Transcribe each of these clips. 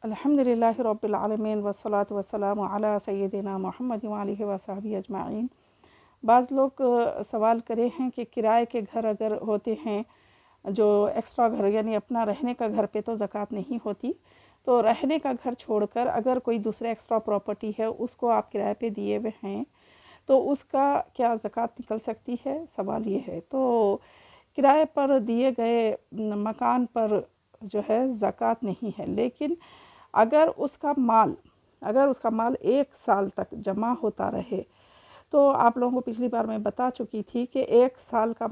الحمدللہ رب العالمین والصلاة والسلام علی سیدنا محمد وآلہ وصحبہ اجمعین۔ بعض لوگ سوال کرے ہیں کہ کرائے کے گھر اگر ہوتے ہیں، جو ایکسٹرا گھر یعنی اپنا رہنے کا گھر پہ تو زکوٰۃ نہیں ہوتی، تو رہنے کا گھر چھوڑ کر اگر کوئی دوسرے ایکسٹرا پراپرٹی ہے اس کو آپ کرائے پہ دیے ہوئے ہیں تو اس کا کیا زکوٰۃ نکل سکتی ہے؟ سوال یہ ہے۔ تو کرائے پر دیے گئے مکان پر جو ہے زکوٰۃ نہیں ہے، لیکن اگر اس کا مال 1 سال تک جمع ہوتا رہے، تو آپ لوگوں کو پچھلی بار میں بتا چکی تھی کہ 1 سال کا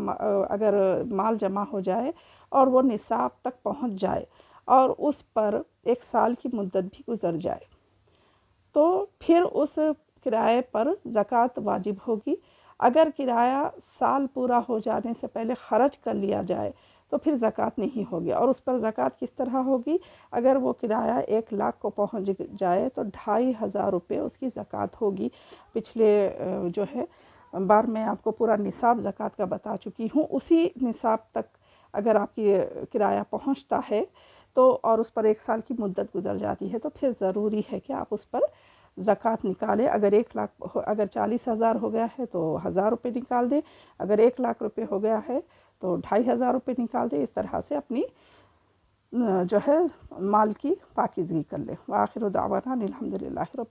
اگر مال جمع ہو جائے اور وہ نصاب تک پہنچ جائے اور اس پر 1 سال کی مدت بھی گزر جائے تو پھر اس کرائے پر زکوٰۃ واجب ہوگی۔ اگر کرایہ سال پورا ہو جانے سے پہلے خرچ کر لیا جائے تو پھر زکوٰۃ نہیں ہوگی، اور اس پر زکوٰۃ کس طرح ہوگی؟ اگر وہ کرایہ 1 لاکھ کو پہنچ جائے تو 2500 روپے اس کی زکوٰۃ ہوگی۔ پچھلے جو ہے بار میں آپ کو پورا نصاب زکوٰۃ کا بتا چکی ہوں۔ اسی نصاب تک اگر آپ کی کرایہ پہنچتا ہے تو اور اس پر 1 سال کی مدت گزر جاتی ہے تو پھر ضروری ہے کہ آپ اس پر زکوٰۃ نکالیں۔ اگر 1 لاکھ اگر 40,000 ہو گیا ہے تو 1000 روپے نکال دیں، اگر 1 لاکھ روپے ہو گیا ہے تو 2500 روپے نکال دیں۔ اس طرح سے اپنی جو ہے مال کی پاکیزگی کر لیں۔ وآخر دعوانا الحمدللہ رب